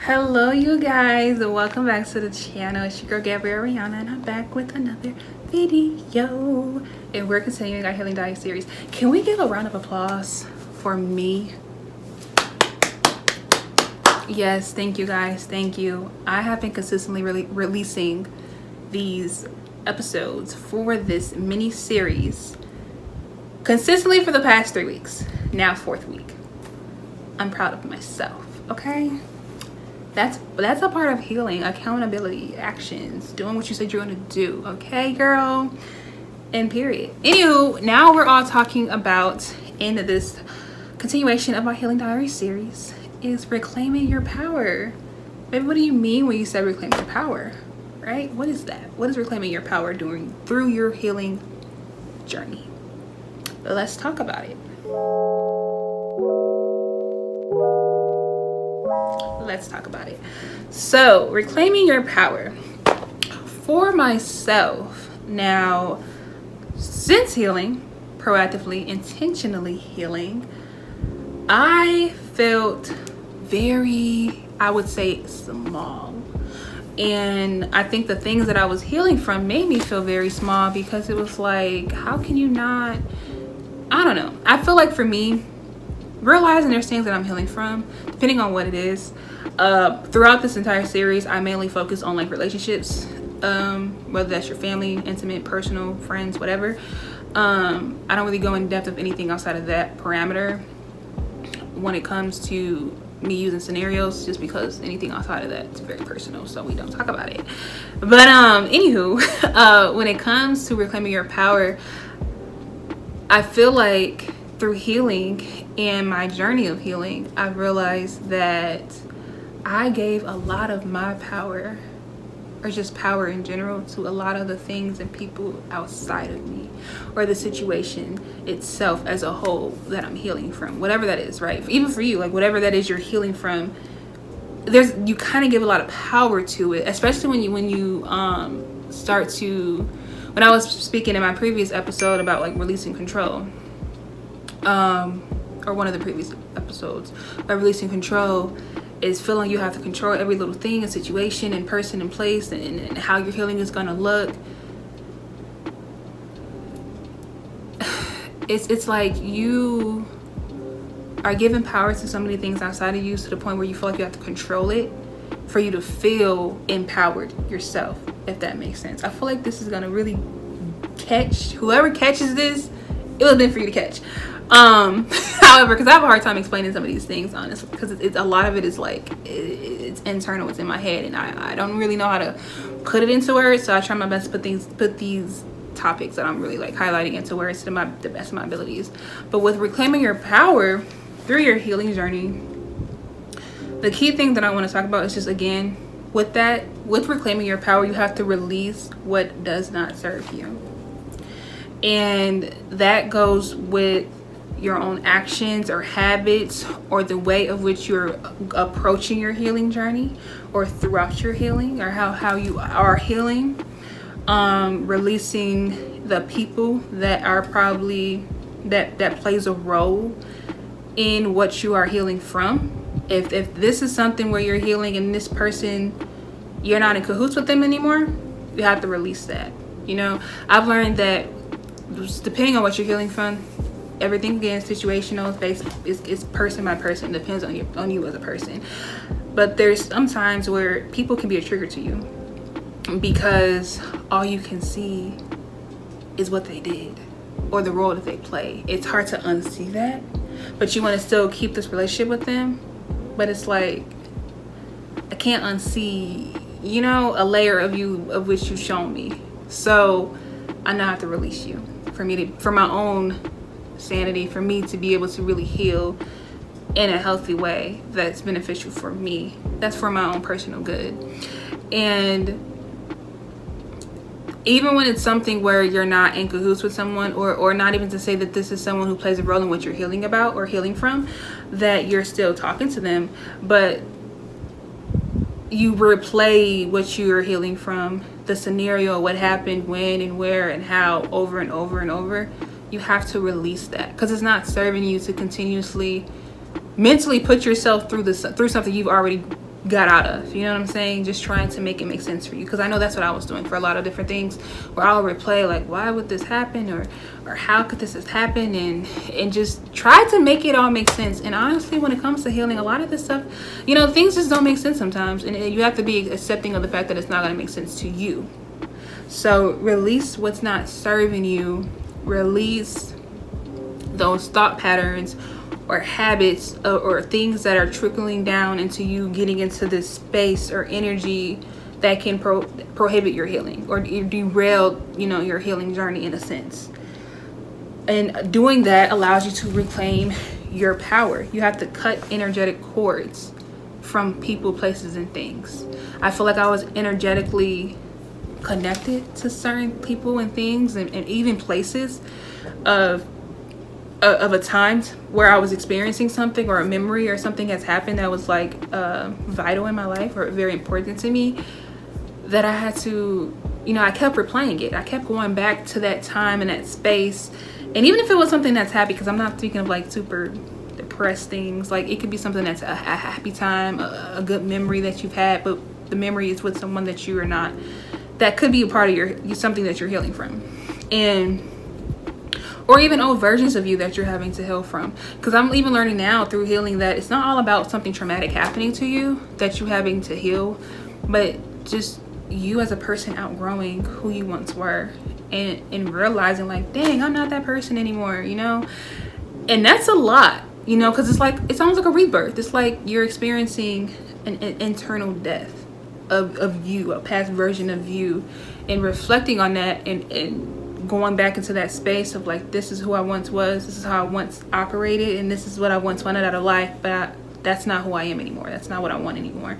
Hello you guys, and welcome back to the channel. It's your girl Gabrielle Rihanna, and I'm back with another video, and we're continuing our Healing Diaries series. Can we give a round of applause for me? Yes, thank you guys, thank you. I have been consistently releasing these episodes for this mini series consistently for the past 3 weeks, now 4th week. I'm proud of myself, okay? That's a part of healing, accountability, actions, doing what you said you're gonna do, okay, girl? And period. Anywho, now we're all talking about, in this continuation of our Healing Diary series, is reclaiming your power. Baby, what do you mean when you say reclaim your power, right? What is that? What is reclaiming your power doing through your healing journey? But let's talk about it. Let's talk about it. So, reclaiming your power. For myself, now, since healing, proactively, intentionally healing, I felt very, I would say, small. And I think the things that I was healing from made me feel very small, because it was like, how can you not, I don't know. I feel like for me, realizing there's things that I'm healing from, depending on what it is. Throughout this entire series, I mainly focus on like relationships, whether that's your family, intimate, personal, friends, whatever. I don't really go in depth of anything outside of that parameter when it comes to me using scenarios, just because anything outside of that is very personal, so we don't talk about it. But anywho, when it comes to reclaiming your power, I feel like through healing and my journey of healing, I've realized that I gave a lot of my power, or just power in general, to a lot of the things and people outside of me, or the situation itself as a whole that I'm healing from, whatever that is, right? Even for you, like whatever that is you're healing from, you kind of give a lot of power to it, especially when you start to, when I was speaking in my previous episode about like releasing control, or one of the previous episodes, by releasing control is feeling you have to control every little thing and situation and person and place, and how your healing is gonna look. It's like you are giving power to so many things outside of you, to the point where you feel like you have to control it for you to feel empowered yourself, if that makes sense. I feel like this is gonna really catch whoever catches this. It would have been for you to catch. However, because I have a hard time explaining some of these things, honestly, because it's a lot of it is like it's internal, it's in my head, and I don't really know how to put it into words. So I try my best to put these topics that I'm really like highlighting into words to the best of my abilities. But with reclaiming your power through your healing journey, the key thing that I want to talk about is just, again, with reclaiming your power, you have to release what does not serve you. And that goes with your own actions or habits, or the way of which you're approaching your healing journey, or throughout your healing, or how you are healing. Releasing the people that are probably that plays a role in what you are healing from. If this is something where you're healing and this person, you're not in cahoots with them anymore, you have to release that. You know, I've learned that depending on what you're healing from, everything, again, situational, is person by person, depends on you as a person. But there's some times where people can be a trigger to you, because all you can see is what they did or the role that they play. It's hard to unsee that, but you want to still keep this relationship with them. But it's like, I can't unsee, you know, a layer of you of which you've shown me. So I now have to release you, for my own sanity, for me to be able to really heal in a healthy way that's beneficial for me, that's for my own personal good. And even when it's something where you're not in cahoots with someone, or not even to say that this is someone who plays a role in what you're healing about or healing from, that you're still talking to them, but you replay what you're healing from, the scenario, what happened, when and where and how, over and over and over. You have to release that, because it's not serving you to continuously mentally put yourself through something you've already got out of, you know what I'm saying? Just trying to make it make sense for you, because I know that's what I was doing for a lot of different things, where I'll replay like, why would this happen, or how could this have happened, and just try to make it all make sense. And honestly, when it comes to healing, a lot of this stuff, you know, things just don't make sense sometimes, and you have to be accepting of the fact that it's not going to make sense to you. So release what's not serving you. Release those thought patterns or habits or things that are trickling down into you getting into this space or energy that can prohibit your healing or derail, you know, your healing journey in a sense. And doing that allows you to reclaim your power. You have to cut energetic cords from people, places, and things. I feel like I was energetically connected to certain people and things and even places of a time where I was experiencing something, or a memory or something has happened that was like vital in my life or very important to me, that I had to, you know, I kept replaying it. I kept going back to that time and that space. And even if it was something that's happy, because I'm not thinking of like super depressed things, like it could be something that's a happy time, a good memory that you've had, but the memory is with someone that you are not, that could be a part of your something that you're healing from. And or even old versions of you that you're having to heal from. Because I'm even learning now through healing that it's not all about something traumatic happening to you that you're having to heal, but just you as a person outgrowing who you once were and realizing like, dang, I'm not that person anymore, you know? And that's a lot, you know, because it's like, it's almost like a rebirth. It's like you're experiencing an internal death of you, a past version of you, and reflecting on that and going back into that space of like, this is who I once was, this is how I once operated, and this is what I once wanted out of life, but that's not who I am anymore. That's not what I want anymore.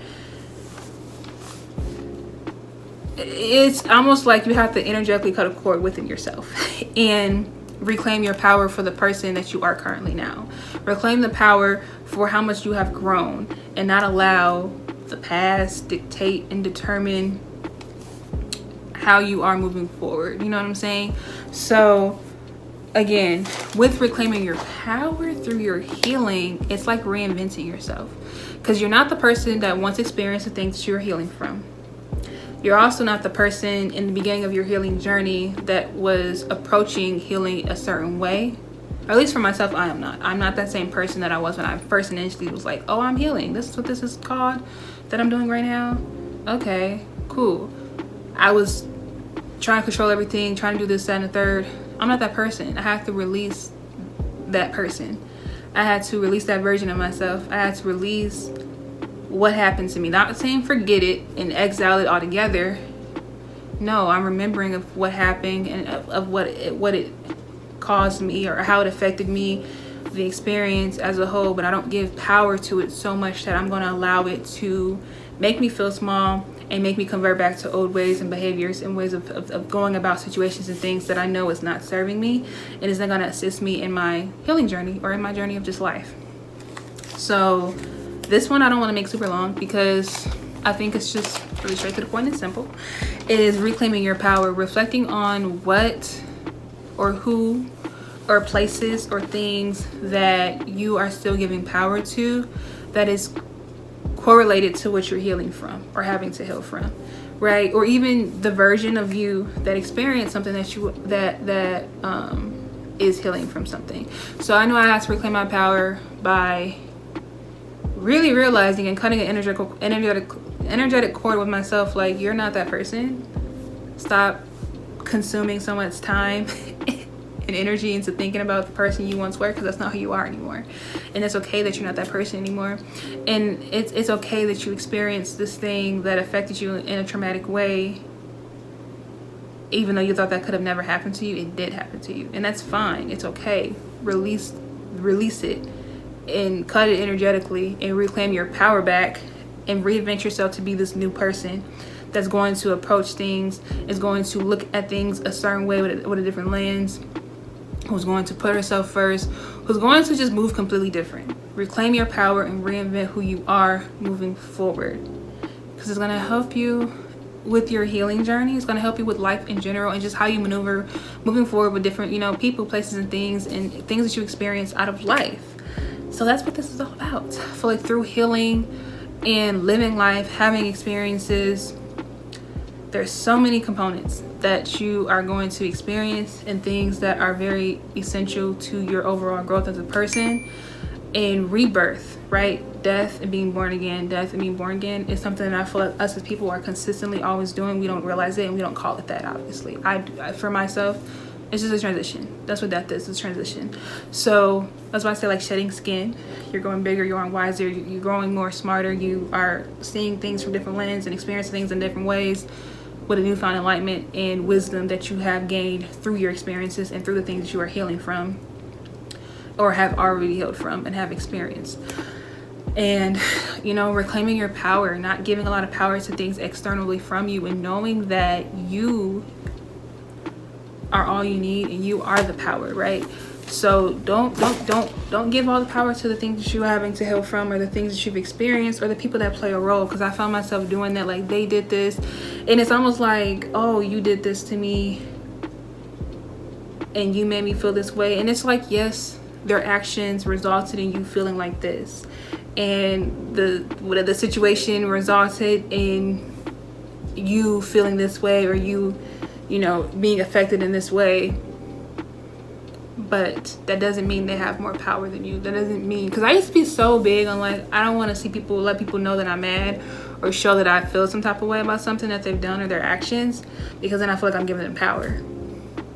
It's almost like you have to energetically cut a cord within yourself and reclaim your power for the person that you are currently now. Reclaim the power for how much you have grown, and not allow the past dictate and determine how you are moving forward. You know what I'm saying? So again, with reclaiming your power through your healing, it's like reinventing yourself, because you're not the person that once experienced the things that you're healing from. You're also not the person in the beginning of your healing journey that was approaching healing a certain way. Or at least for myself, I am not. I'm not that same person that I was when I first initially was like, oh, I'm healing. This is what this is called that I'm doing right now. Okay, cool. I was trying to control everything, trying to do this, that, and the third. I'm not that person. I have to release that person. I had to release that version of myself. I had to release what happened to me. Not saying forget it and exile it altogether. No, I'm remembering of what happened and of what it caused me, or how it affected me, the experience as a whole. But I don't give power to it so much that I'm going to allow it to make me feel small and make me convert back to old ways and behaviors and ways of going about situations and things that I know is not serving me and is not going to assist me in my healing journey or in my journey of just life. So this one I don't want to make super long, because I think it's just really straight to the point and simple. It is reclaiming your power, reflecting on what or who or places or things that you are still giving power to that is correlated to what you're healing from or having to heal from, right? Or even the version of you that experienced something that you is healing from something. So I know I have to reclaim my power by really realizing and cutting an energetic cord with myself. Like, you're not that person. Stop consuming so much time and energy into thinking about the person you once were, because that's not who you are anymore. And it's okay that you're not that person anymore. And it's okay that you experienced this thing that affected you in a traumatic way. Even though you thought that could have never happened to you, it did happen to you. And that's fine. It's okay. Release it and cut it energetically and reclaim your power back and reinvent yourself to be this new person that's going to approach things, is going to look at things a certain way with a different lens, who's going to put herself first, who's going to just move completely different. Reclaim your power and reinvent who you are moving forward, because it's going to help you with your healing journey. It's going to help you with life in general and just how you maneuver moving forward with different, people, places, and things that you experience out of life. So that's what this is all about. I feel like through healing and living life, having experiences. There's so many components that you are going to experience and things that are very essential to your overall growth as a person. And rebirth, right? Death and being born again, death and being born again is something that I feel like us as people are consistently always doing. We don't realize it and we don't call it that, obviously. I for myself, it's just a transition. That's what death is, it's a transition. So that's why I say, like, shedding skin. You're going bigger, you're growing wiser, you're growing more smarter, you are seeing things from different lenses and experiencing things in different ways with a newfound enlightenment and wisdom that you have gained through your experiences and through the things that you are healing from or have already healed from and have experienced. And, you know, reclaiming your power, not giving a lot of power to things externally from you, and knowing that you are all you need and you are the power, right? So don't give all the power to the things that you're having to heal from, or the things that you've experienced, or the people that play a role. Because I found myself doing that. Like, they did this, and it's almost like, oh, you did this to me and you made me feel this way. And it's like, yes, their actions resulted in you feeling like this, and the situation resulted in you feeling this way, or you know, being affected in this way. But that doesn't mean they have more power than you. That doesn't mean, because I used to be so big on, like, I don't want to see people, let people know that I'm mad or show that I feel some type of way about something that they've done or their actions, because then I feel like I'm giving them power.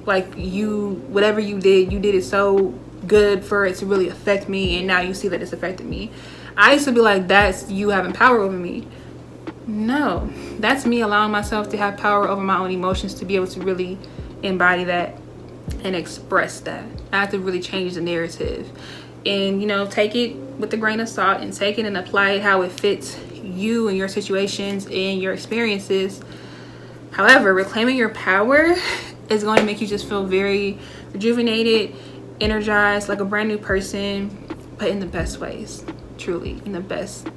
Like, whatever you did it so good for it to really affect me, and now you see that it's affected me. I used to be like, that's you having power over me. No, that's me allowing myself to have power over my own emotions, to be able to really embody that and express that. I have to really change the narrative, and, you know, take it with a grain of salt and take it and apply it how it fits you and your situations and your experiences. However, reclaiming your power is going to make you just feel very rejuvenated, energized, like a brand new person, but in the best ways. Truly, in the best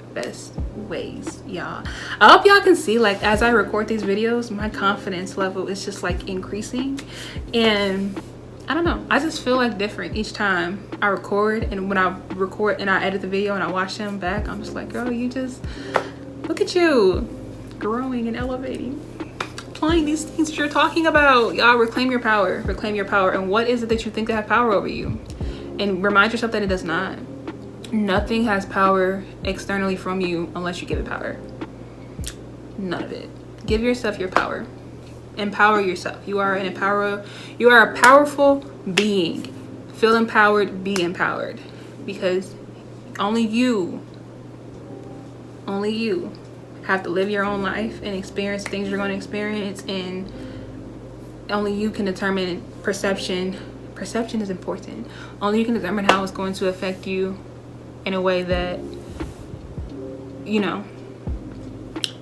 ways, y'all. I hope y'all can see, like, as I record these videos, my confidence level is just, like, increasing. And I don't know, I just feel like different each time I record. And when I record and I edit the video and I watch them back, I'm just like, girl, you just, look at you growing and elevating, applying these things that you're talking about. Y'all, reclaim your power. Reclaim your power. And what is it that you think that have power over you? And remind yourself that it does not. Nothing has power externally from you unless you give it power. None of it. Give yourself your power. Empower yourself. You are a powerful being. Feel empowered, be empowered. Because only you have to live your own life and experience things you're going to experience, and only you can determine perception. Perception is important. Only you can determine how it's going to affect you in a way that, you know,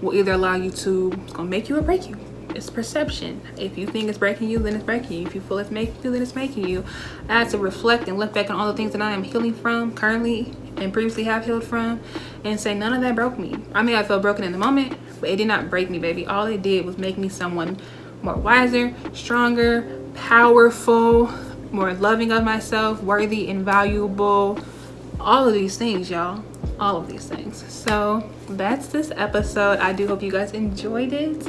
will either allow you to, it's gonna make you or break you. It's perception. If you think it's breaking you, then it's breaking you. If you feel it's making you, then it's making you. I had to reflect and look back on all the things that I am healing from currently and previously have healed from, and say none of that broke me. I mean, I felt broken in the moment, but it did not break me, baby. All it did was make me someone more wiser, stronger, powerful, more loving of myself, worthy and valuable. All of these things, y'all. All of these things. So that's this episode. I do hope you guys enjoyed it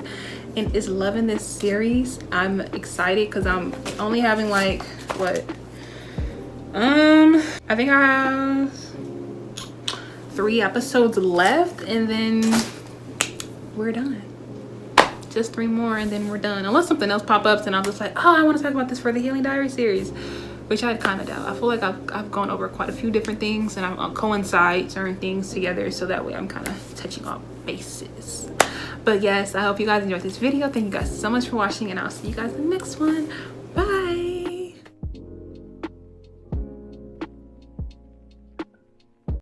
and is loving this series. I'm excited because I'm only having, like, what, I think I have 3 episodes left, and then we're done. Just 3 more and then we're done, unless something else pop up and I'm just like, oh, I want to talk about this for the Healing Diary series, which I kind of doubt. I feel like I've gone over quite a few different things, and I'll coincide certain things together, so that way I'm kind of touching all bases. But yes, I hope you guys enjoyed this video. Thank you guys so much for watching, and I'll see you guys in the next one. Bye.